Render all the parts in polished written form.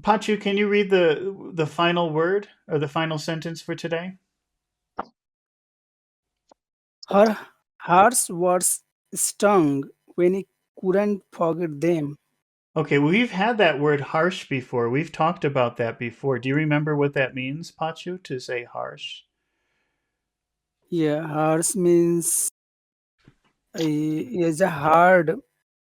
Pachu, can you read the final word or the final sentence for today? Her harsh words stung when he couldn't forget them. Okay, well, we've had that word harsh before. We've talked about that before. Do you remember what that means, Pachu, to say harsh? Yeah, harsh means is a hard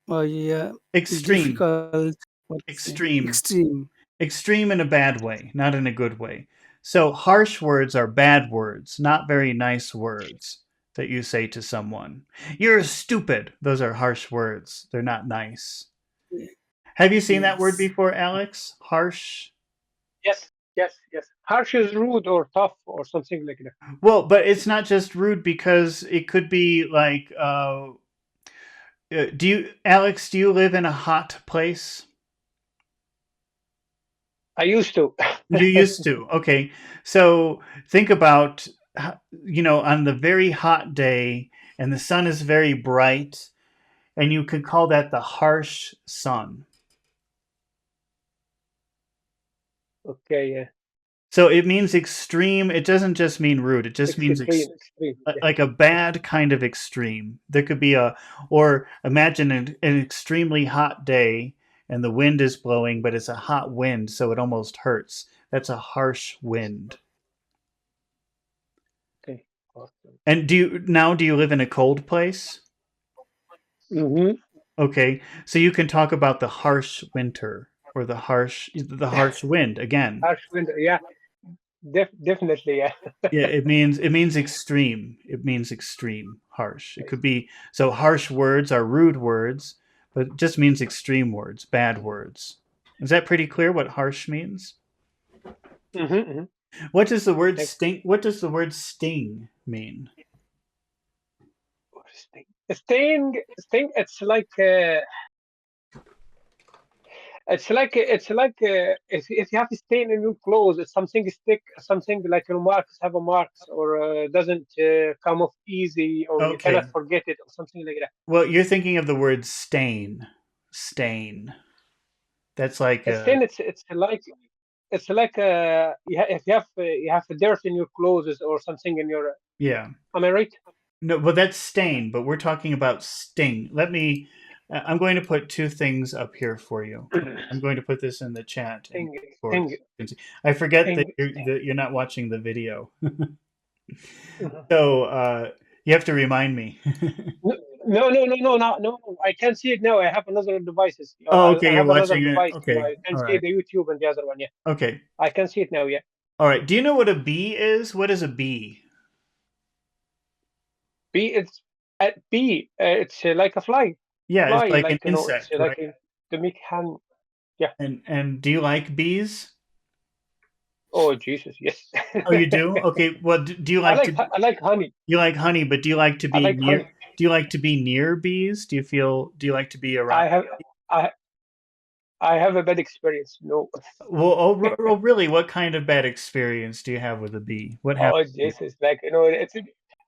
yeah, Extreme. difficult, what to say, Extreme. extreme. Extreme in a bad way, not in a good way. So harsh words are bad words, not very nice words that you say to someone. You're stupid. Those are harsh words. They're not nice. Have you seen that word Yes. before, Alex? Harsh? Yes, yes, yes. Harsh is rude or tough or something like that. Well, but it's not just rude because it could be like, do you, Alex, do you live in a hot place? I used to. You used to. Okay. So think about, on the very hot day and the sun is very bright, and you could call that the harsh sun. Okay, yeah. So it means extreme. It doesn't just mean rude. It just means Extreme, extreme. Yeah. like a bad kind of extreme. There could be or imagine an extremely hot day and the wind is blowing, but it's a hot wind, so it almost hurts. That's a harsh wind. Okay. Awesome. And do you live in a cold place? Mm-hmm. Okay, so you can talk about the harsh winter or the harsh wind again. Harsh winter. Yeah, definitely. Yeah. Yeah, it means extreme. It means extreme, harsh. It could be so harsh words are rude words, but it just means extreme words, bad words. Is that pretty clear what harsh means? Mm-hmm, mm-hmm. What does the word Like, sting what does the word sting mean? sting. Sting. It's like if you have a stain in your clothes, it's something stick, something like your marks have a marks, or doesn't come off easy, or you cannot Okay. forget it, or something like that. Well, you're thinking of the word stain. Stain. That's like A a stain, it's like if you have dirt in your clothes or something in your. yeah. Am I right? No, well, that's stain, but we're talking about sting. I'm going to put two things up here for you. I'm going to put this in the chat and Sting, for sting, I forget that sting. you're not watching the video. Mhm. So you have to remind me. No, no, no, no, no, no. I can see it now. I have another devices. Oh, I okay, you're have another watching it. device. Okay, I can all see right. the YouTube and the other one. Yeah, Okay, I can see it now. Yeah. all right. Do you know what a bee is? What is a bee? B. It's B. It's like a fly. Yeah, it's Fly, like an like it's insect, like right? the make hand. Yeah. And do you like bees? Oh Jesus, yes. Oh, you do? Okay. Well, do you I like like to I like honey. You like honey, but do you like to I be like near? honey. Do you like to be near bees? Do you like to be around? I have I I have a bad experience. No. Well, really, what kind of bad experience do you have with a bee? What Oh happened to you? Jesus, like it's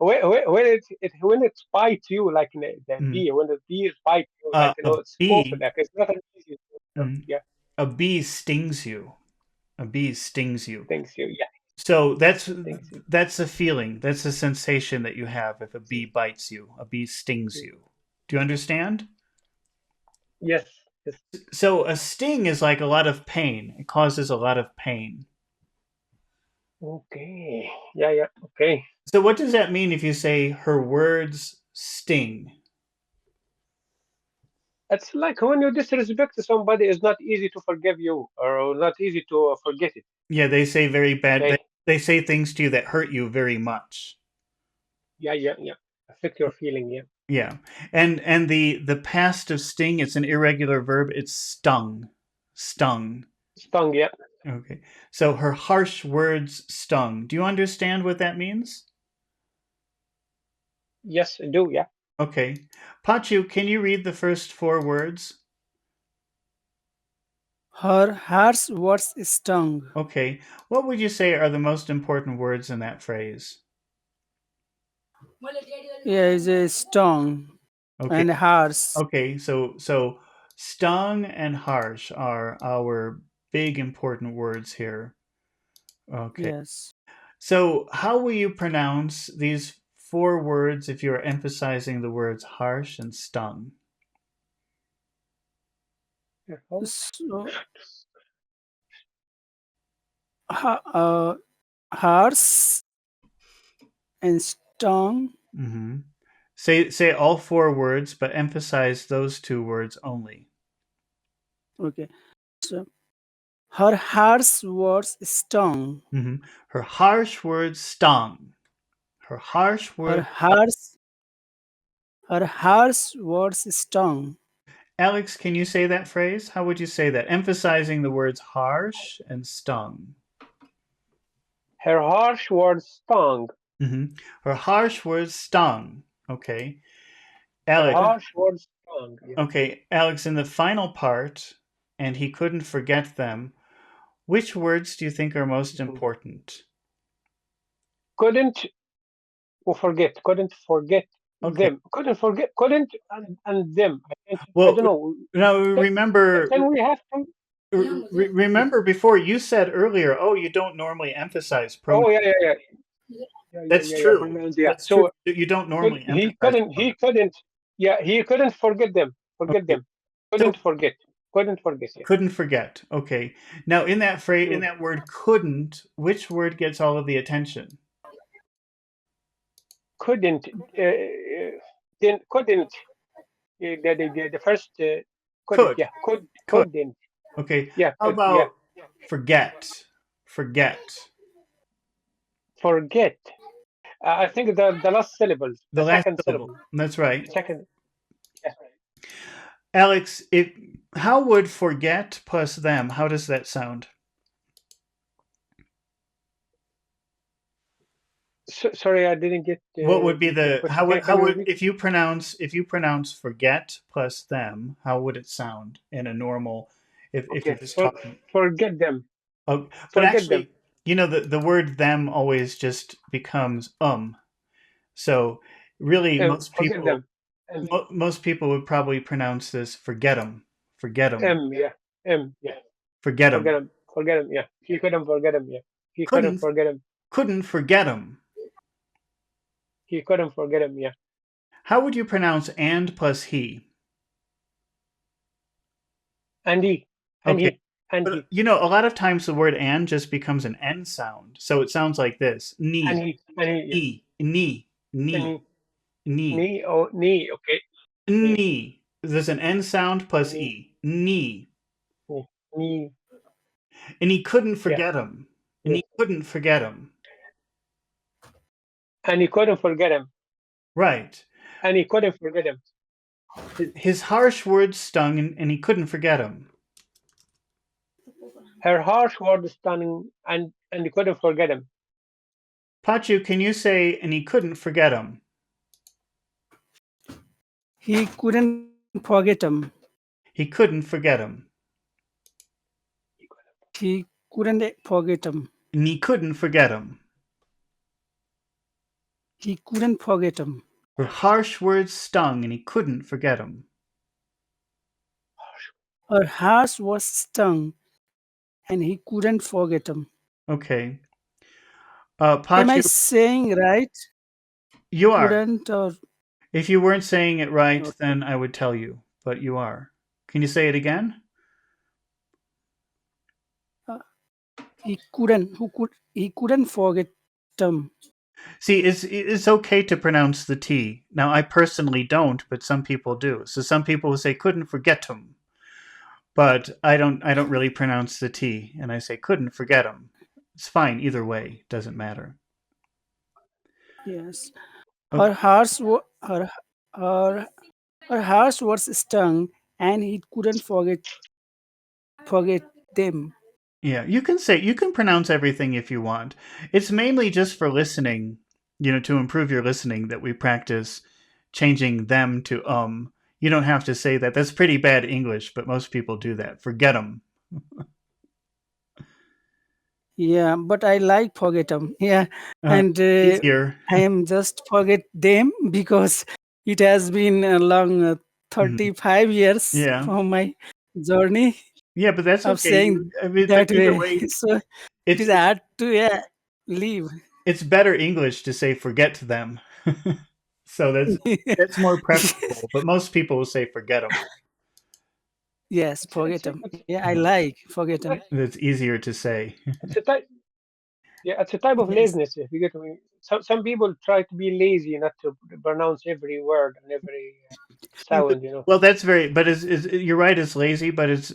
when it bites you, like the Mm. bee, when the bee bites you, like A it's awful. bee, Like it's not an easy. mm, Yeah, a bee stings you. A bee stings you. thanks you. Yeah, So thanks you. that's a feeling. That's a sensation that you have if a bee bites you. A bee stings you. Do you understand? Yes, yes. So a sting is like a lot of pain. It causes a lot of pain. Okay. Yeah, yeah. Okay. So what does that mean if you say her words sting? It's like when you disrespect somebody, it's not easy to forgive you, or not easy to forget it. Yeah, they say very bad. Okay. They say things to you that hurt you very much. Yeah, yeah, yeah. Affect your feeling. Yeah. Yeah, and the past of sting. It's an irregular verb. It's stung, stung. Stung. Yeah. Okay, so her harsh words stung. Do you understand what that means? Yes, I do. Yeah. Okay, Pachu, can you read the first four words? Her harsh words stung. Okay, what would you say are the most important words in that phrase? Yeah, is a stung Okay, and harsh. okay, so stung and harsh are our big important words here. Okay. Yes. So, how will you pronounce these four words if you're emphasizing the words harsh and stung? So, ha- uh, harsh and strong. Mm-hmm. Say all four words, but emphasize those two words only. Okay. So, her harsh words stung. Mm-hmm. Her harsh words stung. Her harsh Her words. harsh, her harsh words stung. Alex, can you say that phrase? How would you say that? Emphasizing the words harsh and stung. Her harsh words stung. Mm-hmm. Her harsh words stung. Okay. Her Alex. harsh words stung. Yeah. Okay, Alex, in the final part, and he couldn't forget them, which words do you think are most Mhm. important? Couldn't couldn't forget Okay. them. Couldn't forget. Couldn't and them. I Well, don't know. now Can, remember can we have to? Yeah. remember before you said earlier, oh, you don't normally emphasize Oh, pronouns. That's yeah. true. Pronouns. Yeah. That's true. So You don't normally he emphasize couldn't. pronouns. Yeah, he couldn't forget them. Forget Okay. them. So Couldn't forget. Couldn't forget. Yeah. couldn't forget. Okay. Now in that phrase, in Mm. that word couldn't, which word gets all of the attention? Couldn't. Then couldn't. The first couldn't. Could. Yeah. Could. Couldn't. Okay. Yeah. How Could. Yeah. about forget? Forget. Forget. I think the last syllable, The the last second syllable. syllable, That's right. second. Yeah. Alex, how would forget plus them, how does that sound? Sorry, I didn't get What would be the the question. Can how you would repeat? if you pronounce forget plus them, how would it sound in a normal if you're Okay. just talking? Forget them. Oh, but Forget them. actually, the word them always just becomes So really Forget them. M. most people would probably pronounce this forget them. Forget them. M. Yeah. M. Yeah. Forget Forget them. them. Forget them. Yeah. He couldn't forget them. Yeah. He couldn't Couldn't forget them. couldn't forget them. He couldn't forget them. Yeah. How would you pronounce and plus he? And he. And Okay. he. And But he. a lot of times the word and just becomes an N sound. So it sounds like this. And Ni, he. And he. Yeah. ni, And ni, he. ni, Knee. Oh, knee. Okay. Knee. ni. There's an N sound plus Knee. E. Ni. Knee. Knee. And he couldn't Yeah. forget him. And Yeah. he couldn't forget him. And he couldn't forget him. Right. And he couldn't forget him. His harsh words stung and he couldn't forget him. Her harsh words stunning, and he couldn't forget him. Pachu, can you say and he couldn't forget him? He couldn't forget him. He couldn't forget him. He couldn't forget him. And he couldn't forget him. He couldn't forget him. Her harsh words stung and he couldn't forget him. Her heart was stung and he couldn't forget him. Okay. Am I Pachu, saying right? you are. Couldn't or If you weren't saying it right, okay. then I would tell you, but you are. Can you say it again? Uh, he couldn't forget him. See, it's okay to pronounce the T. Now, I personally don't, but some people do. So some people will say couldn't forget him, but I don't really pronounce the T, and I say couldn't forget him. It's fine either way, doesn't matter. Yes. Okay. Her her heart was stung and he couldn't forget them. Yeah, you can pronounce everything if you want. It's mainly just for listening, to improve your listening that we practice changing them to You don't have to say that. That's pretty bad English, but most people do that. Forget them. Yeah, but I like forget them. Yeah, and Easier. I am just forget them because it has been a long Mhm. 35 years Yeah. from my journey. Yeah, but that's of okay. saying I mean, but that either way. way, So it it's is it's hard to, yeah, leave. it's better English to say forget them. So that's more preferable. But most people will say forget them. Yes, forget them. Yeah, I like forget them. It's easier to say. it's a type. Yeah, it's a type of Yes. laziness. If you get me, some people try to be lazy, not to pronounce every word and every sound. You know. Well, that's very. But you're right. It's lazy, but it's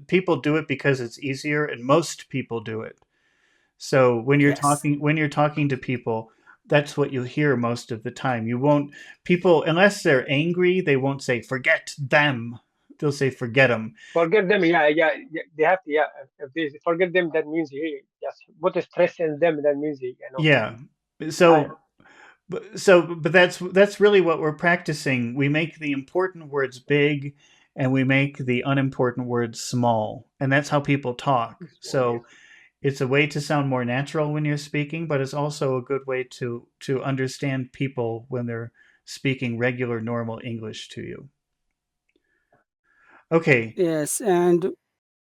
people do it because it's easier, and most people do it. So Yes. when you're talking to people, that's what you'll hear most of the time. You won't people unless they're angry, they won't say forget them. They'll say forget them. Forget them. Yeah, yeah. They have to. Yeah. If they forget them, that means hey, yes. Put a stress in them. That means Yeah. I So but that's really what we're practicing. We make the important words big and we make the unimportant words small. And that's how people talk. small. Yeah. So it's a way to sound more natural when you're speaking, but it's also a good way to understand people when they're speaking regular normal English to you. Okay, Yes, and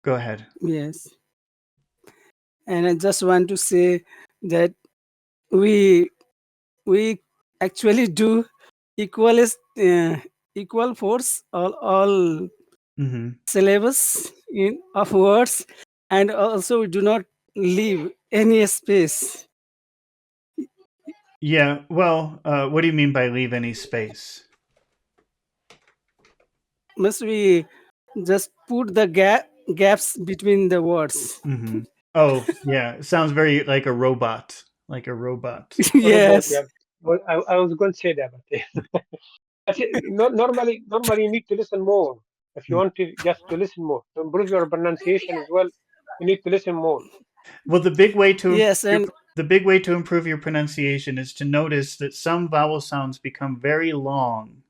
go ahead. yes, and I just want to say that we we actually do equal is equal force all Hmm. syllabus in of words, and also we do not leave any space. Yeah, well, what do you mean by leave any space? Must we just put the gaps between the words? Hmm. Oh, yeah, it sounds very like a robot, like a robot. Robot. Yes. Yeah. Well, I was going to say that, but normally you need to listen more. If you Mm. want to just to listen more to improve your pronunciation as well, you need to listen more. Well, Yes, and the big way to improve your pronunciation is to notice that some vowel sounds become very long.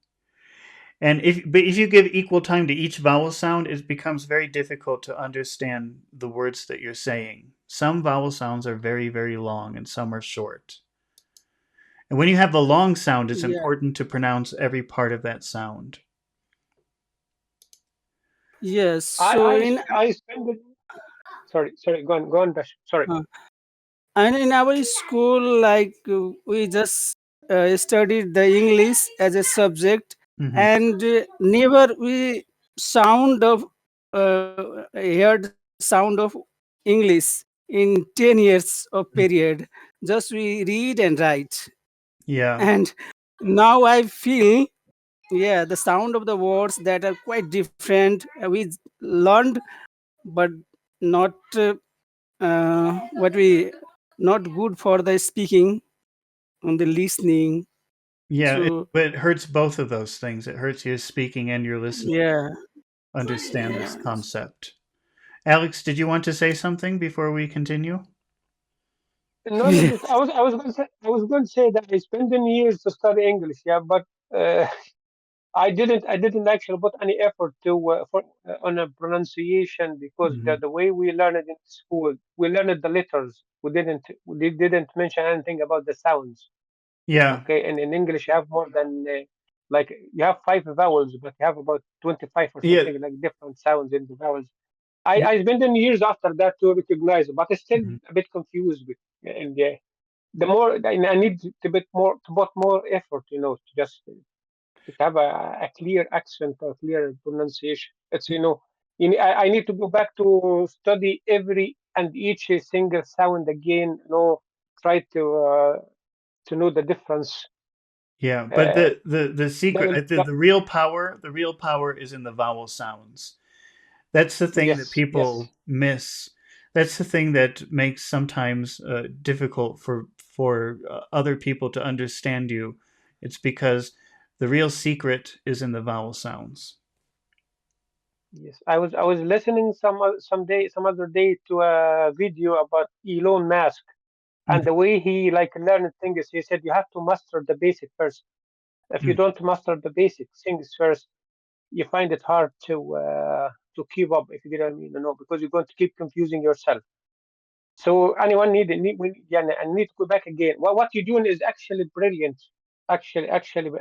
And if you give equal time to each vowel sound, it becomes very difficult to understand the words that you're saying. Some vowel sounds are very, very long and some are short. And when you have the long sound, it's yeah, important to pronounce every part of that sound. yes. I So I in I spend it. Sorry. Go on, Dash. Sorry. uh, and in our school, like we just studied the English as a subject, Hmm. and never we sound of heard sound of English in 10 years of period. Just we read and write, Yeah, and now I feel, yeah, the sound of the words that are quite different. We learned, but not what we not good for the speaking and the listening. yeah, So but it hurts both of those things. It hurts your speaking and your listening. yeah, Understand this yeah. concept. Alex, did you want to say something before we continue? No, no, no. I was going to say that I spent 10 years to study English. Yeah, but uh, I didn't actually put any effort to for on a pronunciation because Hmm. the way we learned it in school, we learned the letters. We didn't mention anything about the sounds. Yeah, Okay, and in English you have more than like you have five vowels, but you have about 25 or yeah. something like different sounds in the vowels. I spent 10 years after that to recognize, but I'm still Mhm. a bit confused with, and the more I need to put more effort, to just to have a clear accent or clear pronunciation. It's I need to go back to study every and each single sound again. Try to know the difference. Yeah, but Uh, the that secret, will, the real power, the real power is in the vowel sounds. That's the thing that yes, people yes, miss. That's the thing that makes sometimes difficult for other people to understand you. It's because the real secret is in the vowel sounds. yes. I was listening some other day to a video about Elon Musk and Mhm. the way he like learned things. He said you have to master the basic first. If you don't master the basic things first, you find it hard to keep up. If you get what I mean, because you're going to keep confusing yourself. So anyone need, yeah, and need to go back again. What you're doing is actually brilliant. actually,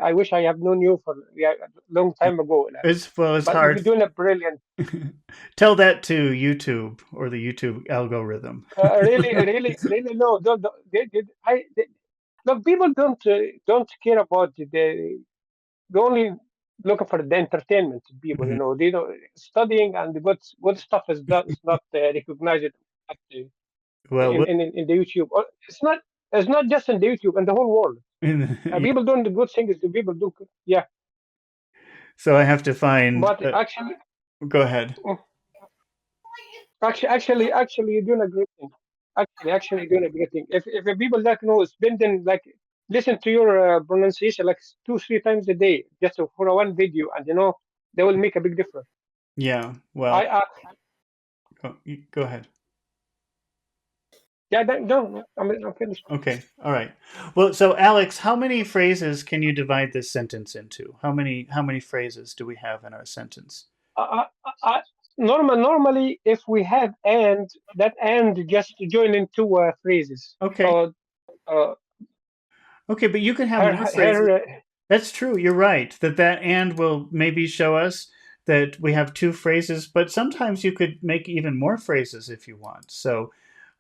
I wish I have known you for yeah, a long time ago. It's But you're hard. doing a brilliant. Tell that to YouTube or the YouTube algorithm. Really, no, don't look. People don't care about they only looking for the entertainment. People, Mhm. they don't studying and the good stuff is not recognized at Well, in the YouTube. It's not just in the YouTube, in the whole world. yeah. People doing the good things. The people do, yeah. So I have to find. But actually, Go ahead. mm, actually, you're doing a great thing. Actually, you're doing a great thing. If the people that know spending like listen to your pronunciation like two, three times a day just for one video, and they will make a big difference. Yeah. Well, I go ahead. yeah, no, I'm finished. Okay. All right. Well, so Alex, how many phrases can you divide this sentence into? How many phrases do we have in our sentence? I, I, I, normally, if we have and that and just join into phrases. Okay. Uh, Okay, but you can have her more phrases. her That's true. You're right. That and will maybe show us that we have two phrases, but sometimes you could make even more phrases if you want. So,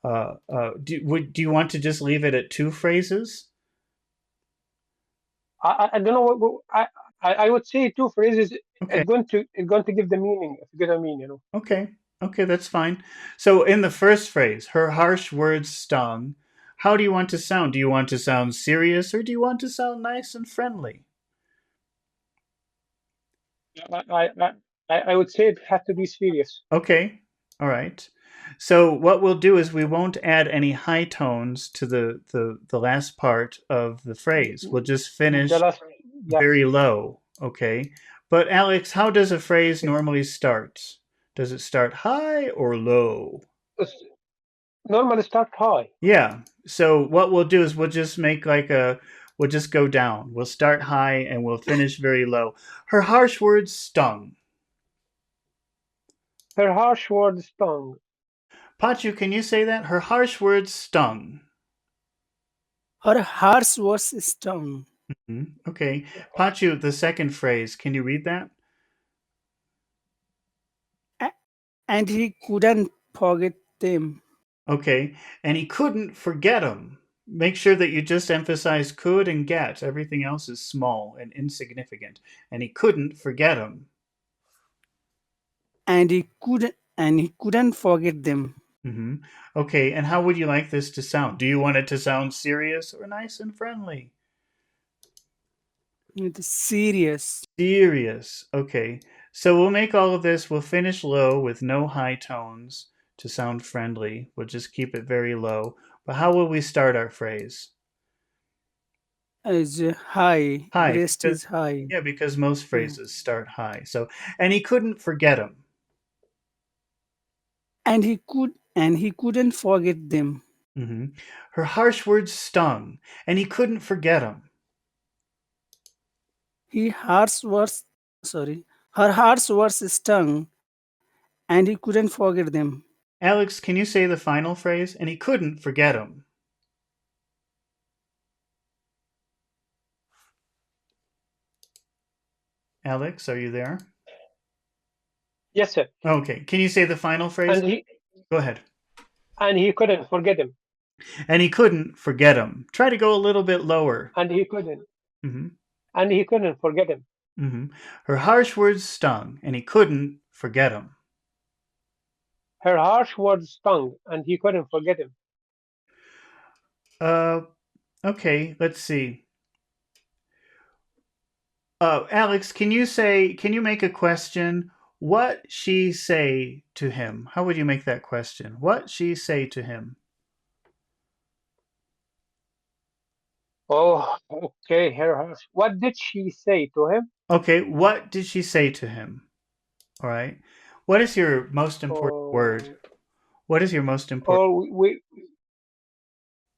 do you want to just leave it at two phrases? I don't know I would say two phrases. Okay. It's going to give the meaning. If you get what I mean. Okay. Okay, that's fine. So, in the first phrase, her harsh words stung. How do you want to sound? Do you want to sound serious or do you want to sound nice and friendly? I I I would say it has to be serious. Okay. All right. So what we'll do is we won't add any high tones to the last part of the phrase. We'll just The finish last, yes. very low. Okay. But Alex, how does a phrase normally start? Does it start high or low? It's normally start high. Yeah. So what we'll do is we'll just go down. We'll start high and we'll finish very low. Her harsh words stung. Her harsh word stung. Pachu, can you say that? Her harsh words stung. Her harsh was stung, Okay. Pachu, the second phrase. Can you read that? a- and he couldn't forget them. Okay. And he couldn't forget them. Make sure that you just emphasize could and get. Everything else is small and insignificant. And he couldn't forget them. And he couldn't forget them. hmm Okay. And how would you like this to sound? Do you want it to sound serious or nice and friendly? It is serious. Serious. Okay. So we'll make all of this, we'll finish low with no high tones to sound friendly. We'll just keep it very low. But how will we start our phrase? Is high. High, Breast because is high. yeah, because most Yeah. phrases start high. So, and he couldn't forget him. And he couldn't forget them. hmm Her harsh words stung, and he couldn't forget him. He harsh was sorry. Her harsh was stung, and he couldn't forget them. Alex, can you say the final phrase? And he couldn't forget him. Alex, are you there? Yes, sir. Okay. Can you say the final phrase? And he Go ahead. and he couldn't forget him. And he couldn't forget him. Try to go a little bit lower. And he couldn't. hmm And he couldn't forget him. hmm Her harsh words stung, and he couldn't forget him. Her harsh words stung, and he couldn't forget him. Uh, okay. Let's see. Alex, can you make a question? What she say to him? How would you make that question? What she say to him? Oh, okay. Her harsh. What did she say to him? Okay, what did she say to him? All right. What is your most important word? Or What is your most important? or we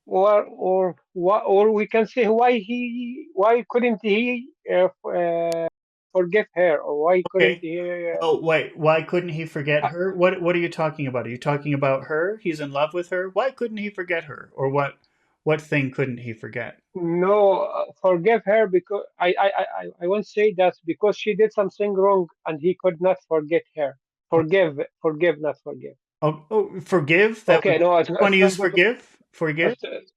or we can say why couldn't he forgive her, or why couldn't Okay. he Well, wait, why couldn't he forget her? What are you talking about? Are you talking about her? He's in love with her. Why couldn't he forget her? Or What thing couldn't he forget? No, forgive her because I won't say that because she did something wrong and he could not forget her. Forgive, not forgive. Oh, oh, forgive. That Okay, would no, want it's to not use important. forgive. Forgive. It's,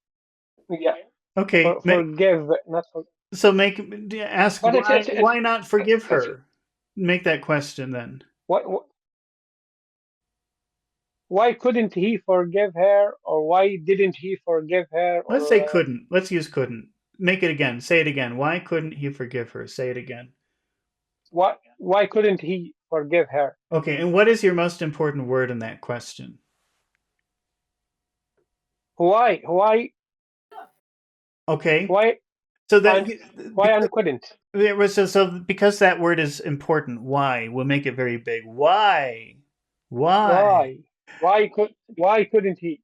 yeah, Okay. forgive, not for. So make ask But why not forgive it's her? Make that question then. what why couldn't he forgive her, or why didn't he forgive her, Let's say or couldn't. Let's use couldn't. Make it again. Say it again. Why couldn't he forgive her? Say it again. why couldn't he forgive her? Okay. And what is your most important word in that question? Why Okay. why So that and why because and couldn't? it was so because that word is important. Why? We'll make it very big. Why? Why? Why? Why couldn't he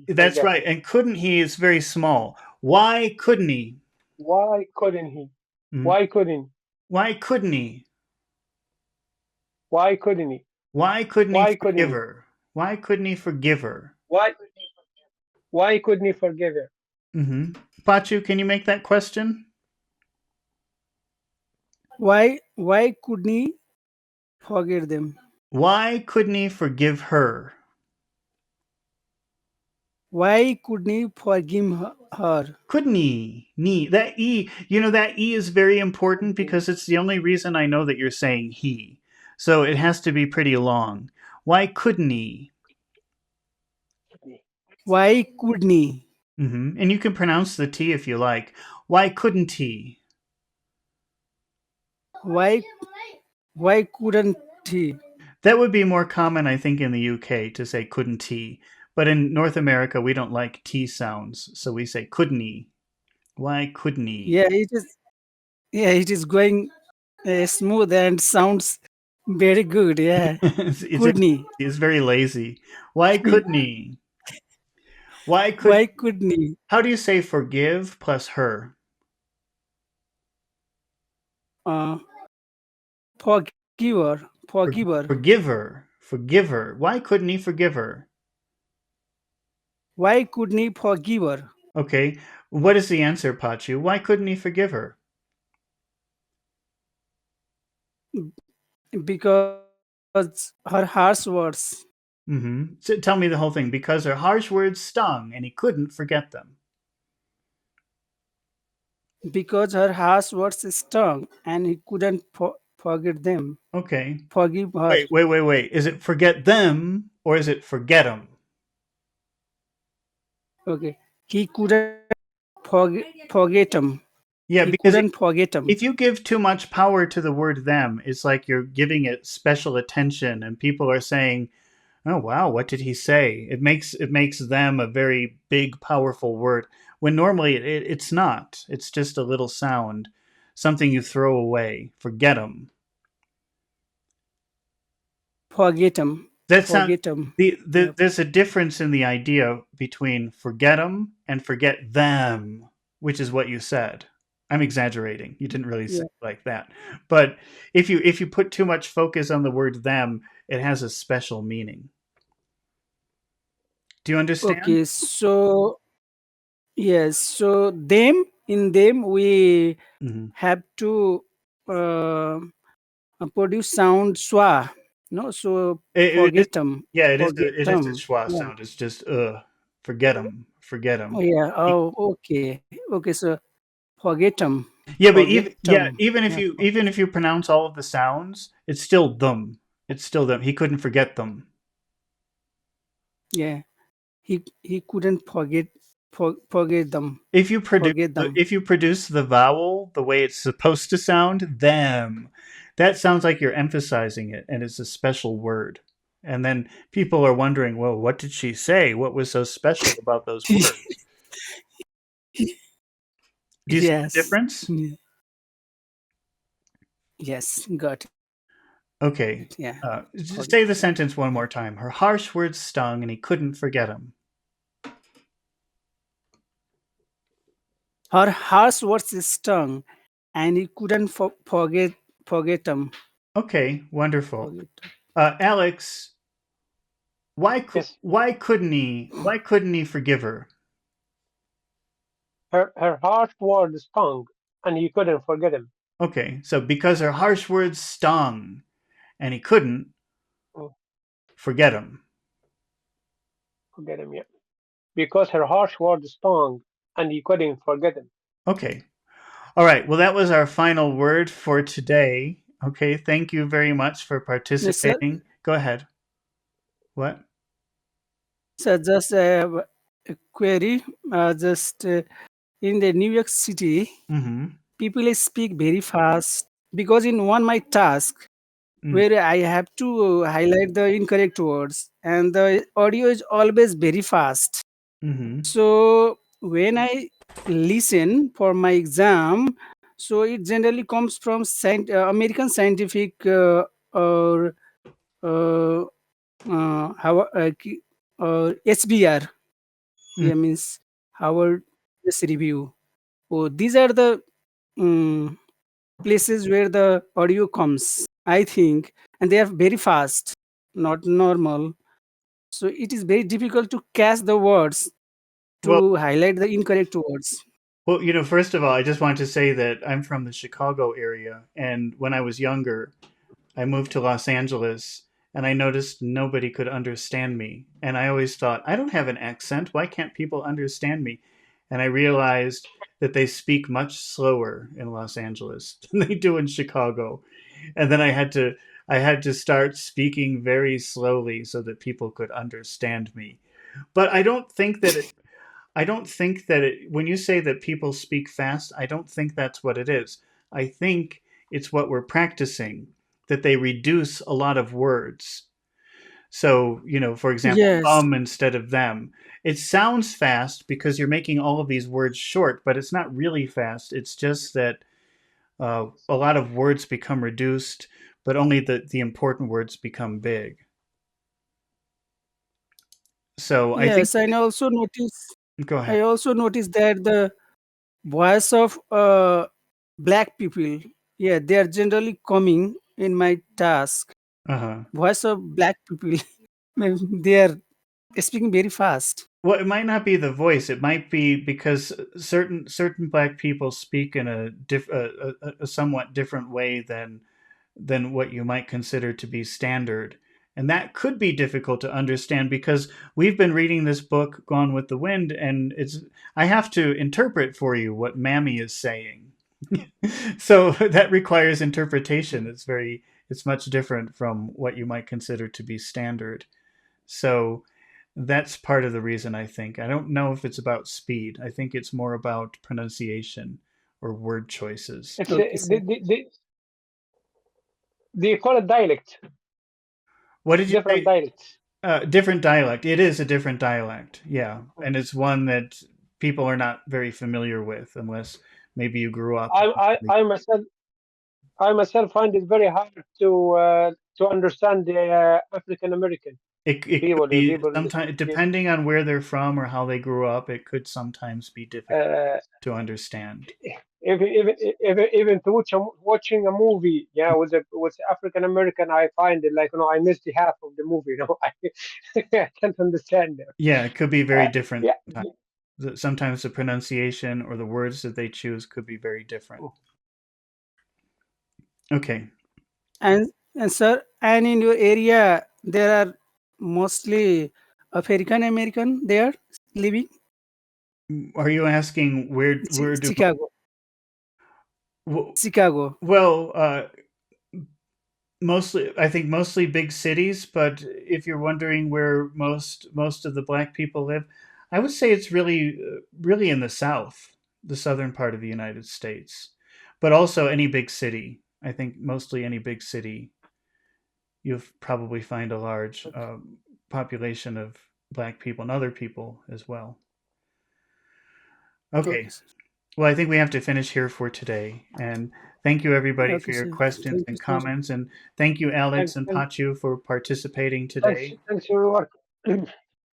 That's forgive right. her? And couldn't he is very small. Why couldn't he? Why couldn't he? Mm. Why couldn't? Why couldn't he? Why couldn't he? Why couldn't he Why couldn't forgive he? her? Why couldn't he forgive her? Why why couldn't he forgive her? Mm-hmm. Pachu, can you make that question? Why couldn't he forget them? Why couldn't he forgive her? Why couldn't he forgive her? Couldn't he? Knee. That E, that E is very important because it's the only reason I know that you're saying he. So it has to be pretty long. Why couldn't he? Why couldn't he? And you can pronounce the T if you like. Why couldn't he? Why why couldn't he? That would be more common, I think, in the UK to say couldn't he. But in North America, we don't like T sounds, so we say couldn't he. Why couldn't he? Yeah, it is. Yeah, it is going smooth and sounds very good. Yeah, it's couldn't he? it's very lazy. Why couldn't he? Why could? Why couldn't he? How do you say forgive plus her? Uh, forgiver. Forgiver. Why couldn't he forgive her? Why couldn't he forgive her? Okay, what is the answer, Pachu? Why couldn't he forgive her? Because her harsh words. So tell me the whole thing. Because her harsh words stung, and he couldn't forget them. Because her harsh words stung, and he couldn't forget them. Okay. Forgive her. Wait. Is it forget them or is it forget them? Okay, he couldn't forget him. Yeah, He because couldn't forget him. if you give too much power to the word them, it's like you're giving it special attention, and people are saying, "Oh wow, what did he say?" It makes them a very big, powerful word when normally it's not. It's just a little sound, something you throw away. Forget them. Forget him. That sound Forget him. the Yep. there's a difference in the idea between forget them and forget them, which is what you said. I'm exaggerating. You didn't really say Yeah. it like that. But if you put too much focus on the word them, it has a special meaning. Do you understand? Okay. So yes. So them in them we Hmm. have to uh, produce sound schwa. No. So It, forget them. yeah, Forget it is a them. schwa Yeah. sound. It's just forget them, forget Oh them. yeah. Oh okay. Okay. So forget them. Yeah, but Forget them. Yeah. even if you pronounce all of the sounds, it's still them. It's still them. He couldn't forget them. Yeah. He couldn't forget them. If you produce Forget them. the vowel the way it's supposed to sound, them, that sounds like you're emphasizing it, and it's a special word. And then people are wondering, well, what did she say? What was so special about those words? Do you see the Yes. difference? Yeah. Yes. Got Okay. it. Yeah. Just Forget. say the sentence one more time. Her harsh words stung, and he couldn't forget them. Her harsh words stung, and he couldn't forget them. Okay, wonderful. Forget. Alex, Yes. why couldn't he forgive her? her harsh words stung, and he couldn't forget him. Okay, so because her harsh words stung and he couldn't Mm, forget them. forget him, yeah. Because her harsh words stung, and he couldn't forget him. Okay. All right. Well, that was our final word for today. Okay. Thank you very much for Yes, sir. participating. Go ahead. What? So just a query. Just in the New York City, Mm-hmm. people speak very fast because in one my task Mm, where I have to highlight the incorrect words and the audio is always very fast. mm-hmm. So when I listen for my exam, so it generally comes from American scientific or uh, how HBR. Mm. Yeah, means Howard Business Review. Oh, these are the um, places where the audio comes, I think, and they are very fast, not normal. So it is very difficult to catch the words Well, to highlight the incorrect words. first of all, I just want to say that I'm from the Chicago area, and when I was younger, I moved to Los Angeles and I noticed nobody could understand me. And I always thought, I don't have an accent. Why can't people understand me? And I realized that they speak much slower in Los Angeles than they do in Chicago. And then I had to start speaking very slowly so that people could understand me. But I don't think that when you say that people speak fast, I don't think that's what it is. I think it's what we're practicing, that they reduce a lot of words. So, for example, Yes, instead of them. It sounds fast because you're making all of these words short, but it's not really fast. It's just that a lot of words become reduced, but only the important words become big. So I think, yes, and go ahead. I also noticed that the voice of black people, yeah, they are generally coming in my task. Uh huh. Voice of black people, they are speaking very fast. Well, it might not be the voice. It might be because certain black people speak in a somewhat different way than what you might consider to be standard, and that could be difficult to understand because we've been reading this book, Gone with the Wind, and I have to interpret for you what Mammy is saying. So that requires interpretation. It's much different from what you might consider to be standard. So that's part of the reason I think. I don't know if it's about speed. I think it's more about pronunciation or word choices. It's Okay, sir. they call it dialect, What did you different say? dialects. Different dialect. It is a different dialect. Yeah. And it's one that people are not very familiar with unless maybe you grew up. I myself find it very hard to understand the African American It could people, the be people that sometimes, speak. depending on where they're from or how they grew up, it could sometimes be difficult Uh, to understand. even to watching a movie, yeah, with African American, I find it like I missed the half of the movie. I can't understand them. Yeah, it could be very Uh, different yeah, sometimes. Sometimes the pronunciation or the words that they choose could be very different. Okay. And sir, and in your area, there are mostly African American there living. Are you asking where do Chicago, w- Chicago. well, mostly I think mostly big cities, but if you're wondering where most of the black people live, I would say it's really in the south, the southern part of the United States. But also any big city. I think mostly any big city you'll probably find a large population of black people and other people as well. Okay, Okay. sir. Well, I think we have to finish here for today. And thank you, everybody, for Okay, your sir. questions Thank you, and sir. comments. And thank you, Alex thanks, and thanks, Pachu, for participating thanks, today. thanks for your work. Thank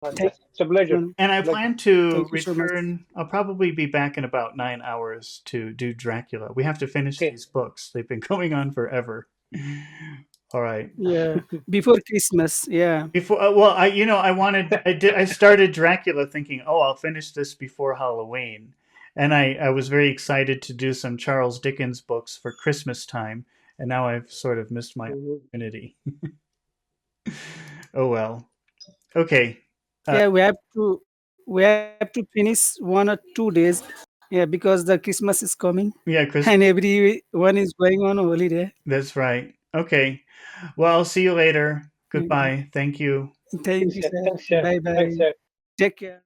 Fantastic. It's a pleasure. you. And I Pleasure. plan to Thank you so much. return. I'll probably be back in about 9 hours to do Dracula. We have to finish Okay. these books, they've been going on forever. All right. Yeah, before Christmas. Yeah. Well, I started Dracula thinking, oh, I'll finish this before Halloween, And I was very excited to do some Charles Dickens books for Christmas time, and now I've sort of missed my Mhm. opportunity. Oh well. Okay. Uh, Yeah, we have to finish 1 or 2 days. Yeah, because the Christmas is coming yeah, Chris, and everyone is going on holiday. that's right. Okay. Well, I'll see you later. Yeah. Goodbye. Thank you. Thank you, sir. Thanks, sir. Bye Thanks, bye. sir. Take care.